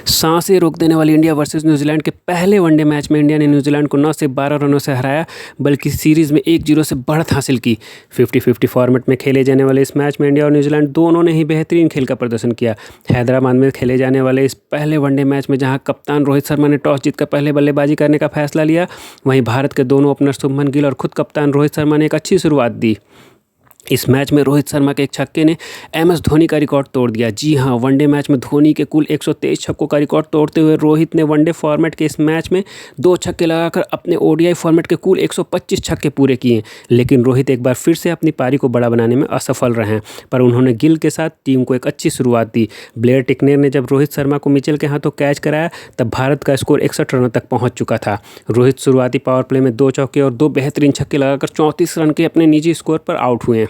सांसें रोक देने वाली इंडिया वर्सेस न्यूजीलैंड के पहले वनडे मैच में इंडिया ने न्यूजीलैंड को न सिर्फ 12 रनों से हराया बल्कि सीरीज़ में 1-0 से बढ़त हासिल की। 50-50 फॉर्मेट में खेले जाने वाले इस मैच में इंडिया और न्यूजीलैंड दोनों ने ही बेहतरीन खेल का प्रदर्शन किया। हैदराबाद में खेले जाने वाले इस पहले वनडे मैच में जहां कप्तान रोहित शर्मा ने टॉस जीतकर पहले बल्लेबाजी करने का फैसला लिया, वहीं भारत के दोनों ओपनर शुभमन गिल और खुद कप्तान रोहित शर्मा ने एक अच्छी शुरुआत दी। इस मैच में रोहित शर्मा के एक छक्के ने एमएस धोनी का रिकॉर्ड तोड़ दिया। जी हां, वनडे मैच में धोनी के कुल 123 छक्कों का रिकॉर्ड तोड़ते हुए रोहित ने वनडे फॉर्मेट के इस मैच में 2 छक्के लगाकर अपने ओडीआई फॉर्मेट के कुल 125 छक्के पूरे किए। लेकिन रोहित एक बार फिर से अपनी पारी को बड़ा बनाने में असफल रहे हैं, पर उन्होंने गिल के साथ टीम को एक अच्छी शुरुआत दी। ब्लेयर टिकनेर ने जब रोहित शर्मा को मिचेल के हाथों कैच कराया तब भारत का स्कोर 61 रनों तक पहुँच चुका था। रोहित शुरुआती पावर प्ले में 2 चौके और 2 बेहतरीन छक्के लगाकर 34 रन के अपने निजी स्कोर पर आउट हुए।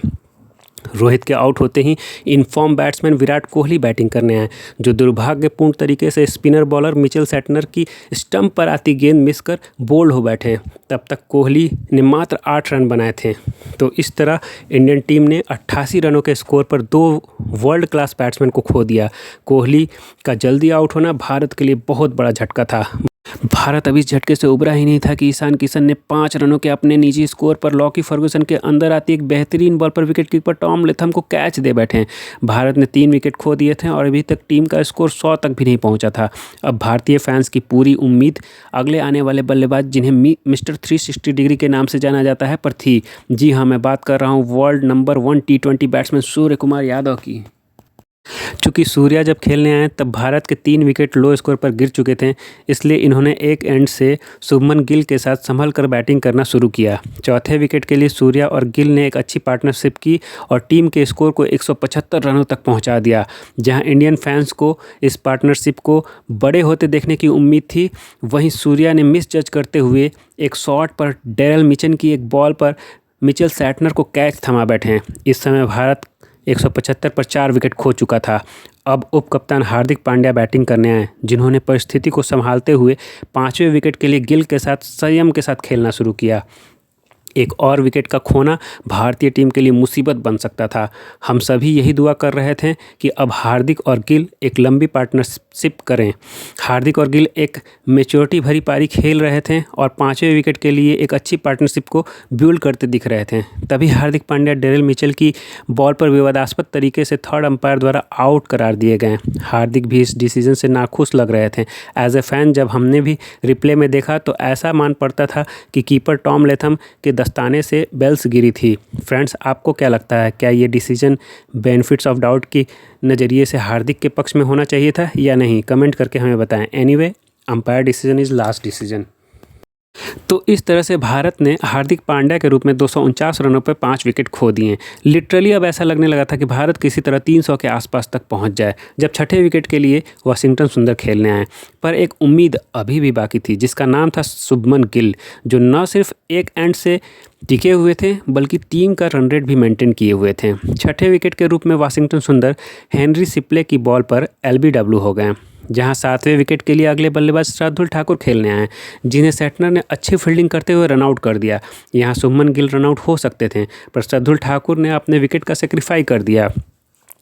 रोहित के आउट होते ही inform batsman Virat Kohli batting करने आए, जो दुर्भाग्यपूर्ण तरीके से स्पिनर बॉलर मिचेल सैटनर की स्टंप पर आती गेंद मिस कर बोल्ड हो बैठे। तब तक कोहली ने मात्र 8 रन बनाए थे। तो इस तरह इंडियन टीम ने 88 रनों के स्कोर पर 2 वर्ल्ड क्लास बैट्समैन को खो दिया। कोहली का जल्दी आउट होना भारत के लिए बहुत बड़ा झटका था। भारत अभी इस झटके से उबरा ही नहीं था कि ईशान किशन ने 5 रनों के अपने निजी स्कोर पर लॉकी फर्गुसन के अंदर आती एक बेहतरीन बॉल पर विकेट कीपर टॉम लेथम को कैच दे बैठे। भारत ने 3 विकेट खो दिए थे और अभी तक टीम का स्कोर 100 तक भी नहीं पहुंचा था। अब भारतीय फैंस की पूरी उम्मीद अगले आने वाले बल्लेबाज, जिन्हें मिस्टर 360 डिग्री के नाम से जाना जाता है, पर थी। जी हाँ, मैं बात कर रहा हूँ world number 1 T20 batsman Surya Kumar Yadav की। चूँकि सूर्या जब खेलने आए तब भारत के 3 विकेट लो स्कोर पर गिर चुके थे, इसलिए इन्होंने एक एंड से शुभमन गिल के साथ संभल कर बैटिंग करना शुरू किया। चौथे विकेट के लिए सूर्या और गिल ने एक अच्छी पार्टनरशिप की और टीम के स्कोर को 175 रनों तक पहुंचा दिया। जहां इंडियन फैंस को इस पार्टनरशिप को बड़े होते देखने की उम्मीद थी, वहीं सूर्या ने मिस जज करते हुए एक शॉट पर डेरल मिचन की एक बॉल पर मिचेल सैटनर को कैच थमा बैठे। इस समय भारत 175 पर 4 विकेट खो चुका था। अब उप कप्तान हार्दिक पांड्या बैटिंग करने आए, जिन्होंने परिस्थिति को संभालते हुए 5वें विकेट के लिए गिल के साथ संयम के साथ खेलना शुरू किया। एक और विकेट का खोना भारतीय टीम के लिए मुसीबत बन सकता था। हम सभी यही दुआ कर रहे थे कि अब हार्दिक और गिल एक लंबी पार्टनरशिप करें। हार्दिक और गिल एक मैच्योरिटी भरी पारी खेल रहे थे और 5वें विकेट के लिए एक अच्छी पार्टनरशिप को बिल्ड करते दिख रहे थे। तभी हार्दिक पांड्या डेरिल मिचेल की बॉल पर विवादास्पद तरीके से थर्ड अंपायर द्वारा आउट करार दिए गए। हार्दिक भी इस डिसीजन से नाखुश लग रहे थे। एज ए फैन जब हमने भी रिप्ले में देखा तो ऐसा मान पड़ता था कि कीपर टॉम लेथम के दस्ताने से बेल्स गिरी थी। फ्रेंड्स, आपको क्या लगता है, क्या ये डिसीजन बेनिफिट्स ऑफ डाउट की नज़रिए से हार्दिक के पक्ष में होना चाहिए था या नहीं? कमेंट करके हमें बताएं। Anyway, umpire decision is last decision. तो इस तरह से भारत ने हार्दिक पांड्या के रूप में 249 रनों पर 5 विकेट खो दिए। लिटरली अब ऐसा लगने लगा था कि भारत किसी तरह 300 के आसपास तक पहुंच जाए, जब छठे विकेट के लिए वाशिंगटन सुंदर खेलने आए। पर एक उम्मीद अभी भी बाकी थी, जिसका नाम था शुभमन गिल, जो न सिर्फ एक एंड से टिके हुए थे बल्कि टीम का रन रेट भी मेंटेन किए हुए थे। छठे विकेट के रूप में वाशिंगटन सुंदर हेनरी सिप्ले की बॉल पर LBW हो गए। जहां 7वें विकेट के लिए अगले बल्लेबाज शार्दुल ठाकुर खेलने आए, जिन्हें सैटनर ने अच्छी फील्डिंग करते हुए रनआउट कर दिया। यहां शुभमन गिल रनआउट हो सकते थे, पर शार्दुल ठाकुर ने अपने विकेट का सेक्रीफाई कर दिया।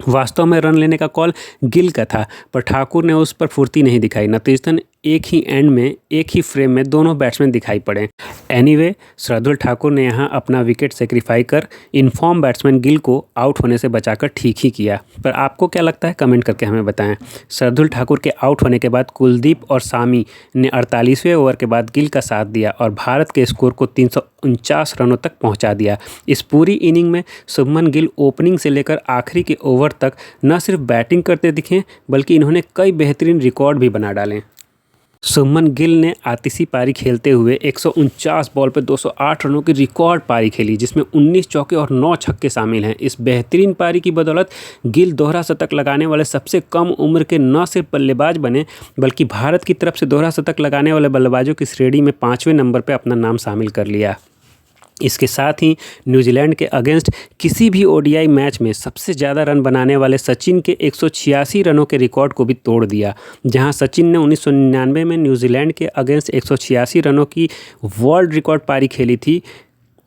वास्तव में रन लेने का कॉल गिल का था, पर ठाकुर ने उस पर फुर्ती नहीं दिखाई। नतीजतन एक ही एंड में, एक ही फ्रेम में दोनों बैट्समैन दिखाई पड़े। एनीवे, शार्दुल ठाकुर ने यहां अपना विकेट सेक्रीफाई कर इनफॉर्म बैट्समैन गिल को आउट होने से बचाकर ठीक ही किया। पर आपको क्या लगता है, कमेंट करके हमें बताएं। शार्दुल ठाकुर के आउट होने के बाद कुलदीप और सामी ने 48वें ओवर के बाद गिल का साथ दिया और भारत के स्कोर को 349 रनों तक पहुंचा दिया। इस पूरी इनिंग में शुभमन गिल ओपनिंग से लेकर आखिरी के ओवर तक न सिर्फ बैटिंग करते दिखे, बल्कि इन्होंने कई बेहतरीन रिकॉर्ड भी बना डाले। शुभमन गिल ने आतिशी पारी खेलते हुए 149 बॉल पर 208 रनों की रिकॉर्ड पारी खेली, जिसमें 19 चौके और 9 छक्के शामिल हैं। इस बेहतरीन पारी की बदौलत गिल दोहरा शतक लगाने वाले सबसे कम उम्र के न सिर्फ बल्लेबाज बने, बल्कि भारत की तरफ से दोहरा शतक लगाने वाले बल्लेबाजों की श्रेणी में 5वें नंबर पर अपना नाम शामिल कर लिया। इसके साथ ही न्यूजीलैंड के अगेंस्ट किसी भी ओडीआई मैच में सबसे ज़्यादा रन बनाने वाले सचिन के 186 रनों के रिकॉर्ड को भी तोड़ दिया। जहां सचिन ने 1999 में न्यूजीलैंड के अगेंस्ट 186 रनों की वर्ल्ड रिकॉर्ड पारी खेली थी,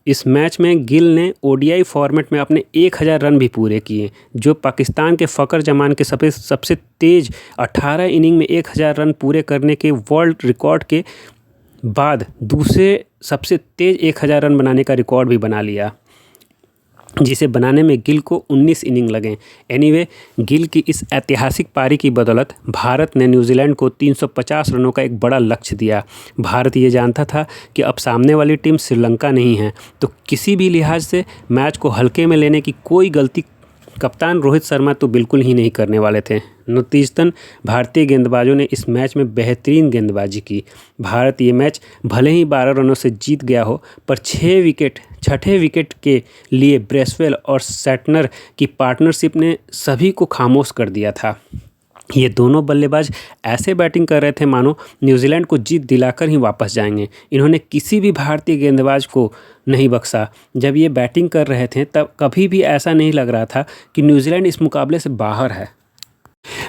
इस मैच में गिल ने ओडीआई फॉर्मेट में अपने 1000 रन भी पूरे किए, जो पाकिस्तान के फ़खर जमान के सबसे तेज़ 18 इनिंग में 1000 रन पूरे करने के वर्ल्ड रिकॉर्ड के बाद दूसरे सबसे तेज़ 1000 रन बनाने का रिकॉर्ड भी बना लिया, जिसे बनाने में गिल को 19 इनिंग लगे। एनीवे, गिल की इस ऐतिहासिक पारी की बदौलत भारत ने न्यूजीलैंड को 350 रनों का एक बड़ा लक्ष्य दिया। भारत ये जानता था कि अब सामने वाली टीम श्रीलंका नहीं है, तो किसी भी लिहाज से मैच को हल्के में लेने की कोई गलती कप्तान रोहित शर्मा तो बिल्कुल ही नहीं करने वाले थे। नतीजतन भारतीय गेंदबाजों ने इस मैच में बेहतरीन गेंदबाजी की। भारत ये मैच भले ही 12 रनों से जीत गया हो, पर छठे विकेट के लिए ब्रेसवेल और सैटनर की पार्टनरशिप ने सभी को खामोश कर दिया था। ये दोनों बल्लेबाज ऐसे बैटिंग कर रहे थे मानो न्यूजीलैंड को जीत दिलाकर ही वापस जाएंगे। इन्होंने किसी भी भारतीय गेंदबाज को नहीं बख्शा। जब ये बैटिंग कर रहे थे तब कभी भी ऐसा नहीं लग रहा था कि न्यूजीलैंड इस मुकाबले से बाहर है।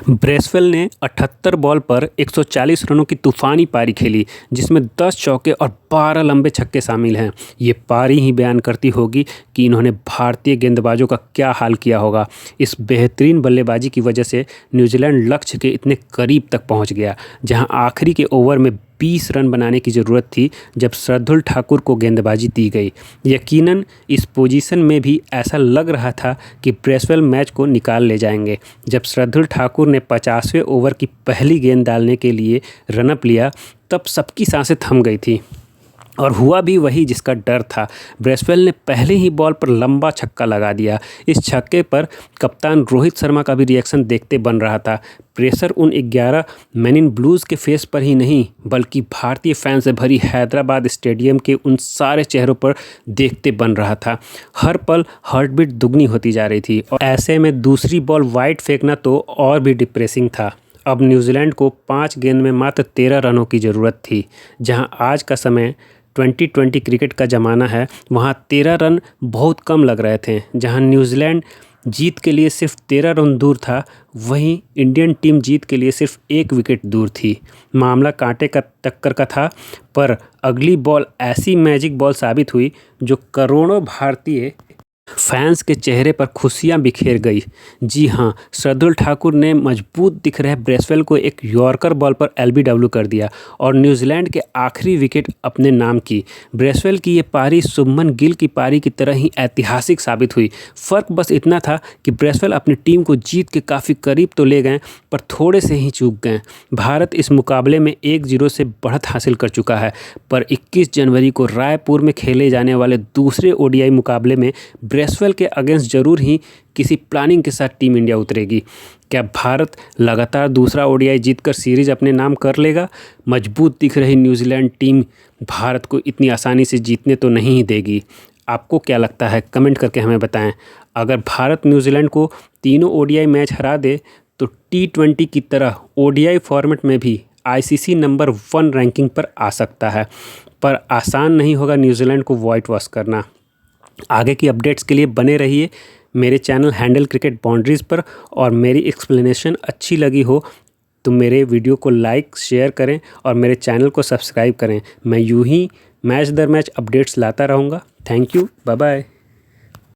ब्रेसवेल ने 78 बॉल पर 140 रनों की तूफानी पारी खेली, जिसमें 10 चौके और 12 लंबे छक्के शामिल हैं। ये पारी ही बयान करती होगी कि इन्होंने भारतीय गेंदबाजों का क्या हाल किया होगा। इस बेहतरीन बल्लेबाजी की वजह से न्यूजीलैंड लक्ष्य के इतने करीब तक पहुंच गया, जहां आखिरी के ओवर में 20 रन बनाने की ज़रूरत थी जब शार्दुल ठाकुर को गेंदबाजी दी गई। यकीनन इस पोजीशन में भी ऐसा लग रहा था कि ब्रेसवेल मैच को निकाल ले जाएंगे। जब शार्दुल ठाकुर ने 50वें ओवर की पहली गेंद डालने के लिए रनअप लिया, तब सबकी सांसें थम गई थी, और हुआ भी वही जिसका डर था। ब्रेसवेल ने पहले ही बॉल पर लंबा छक्का लगा दिया। इस छक्के पर कप्तान रोहित शर्मा का भी रिएक्शन देखते बन रहा था। प्रेशर उन 11 मैन इन ब्लूज़ के फेस पर ही नहीं, बल्कि भारतीय फैन से भरी हैदराबाद स्टेडियम के उन सारे चेहरों पर देखते बन रहा था। हर पल हार्ट बीट दुगनी होती जा रही थी, और ऐसे में दूसरी बॉल वाइड फेंकना तो और भी डिप्रेसिंग था। अब न्यूजीलैंड को 5 गेंद में मात्र 13 रनों की ज़रूरत थी। जहां आज का समय 2020 क्रिकेट का ज़माना है, वहां 13 रन बहुत कम लग रहे थे। जहां न्यूजीलैंड जीत के लिए सिर्फ 13 रन दूर था, वहीं इंडियन टीम जीत के लिए सिर्फ 1 विकेट दूर थी। मामला कांटे का टक्कर का था, पर अगली बॉल ऐसी मैजिक बॉल साबित हुई जो करोड़ों भारतीय फैंस के चेहरे पर खुशियां बिखेर गई। जी हां, शार्दुल ठाकुर ने मजबूत दिख रहे ब्रेसवेल को एक यॉर्कर बॉल पर एलबीडब्ल्यू कर दिया और न्यूजीलैंड के आखिरी विकेट अपने नाम की। ब्रेसवेल की ये पारी शुभमन गिल की पारी की तरह ही ऐतिहासिक साबित हुई। फ़र्क बस इतना था कि ब्रेसवेल अपनी टीम को जीत के काफ़ी करीब तो ले गए, पर थोड़े से ही चूक गए। भारत इस मुकाबले में 1-0 से बढ़त हासिल कर चुका है, पर 21 जनवरी को रायपुर में खेले जाने वाले दूसरे ओडीआई मुकाबले में ब्रेसवेल के अगेंस्ट जरूर ही किसी प्लानिंग के साथ टीम इंडिया उतरेगी। क्या भारत लगातार दूसरा ओडीआई जीतकर सीरीज अपने नाम कर लेगा? मजबूत दिख रही न्यूजीलैंड टीम भारत को इतनी आसानी से जीतने तो नहीं देगी। आपको क्या लगता है? कमेंट करके हमें बताएं। अगर भारत न्यूजीलैंड को तीनों ओडीआई मैच हरा दे तो T20 की तरह ओडीआई फॉर्मेट में भी ICC नंबर 1 रैंकिंग पर आ सकता है, पर आसान नहीं होगा न्यूजीलैंड को वाइट वॉश करना। आगे की अपडेट्स के लिए बने रहिए मेरे चैनल हैंडल क्रिकेट बाउंड्रीज़ पर, और मेरी एक्सप्लेनेशन अच्छी लगी हो तो मेरे वीडियो को लाइक शेयर करें और मेरे चैनल को सब्सक्राइब करें। मैं यूं ही मैच दर मैच अपडेट्स लाता रहूँगा। Thank you, bye bye.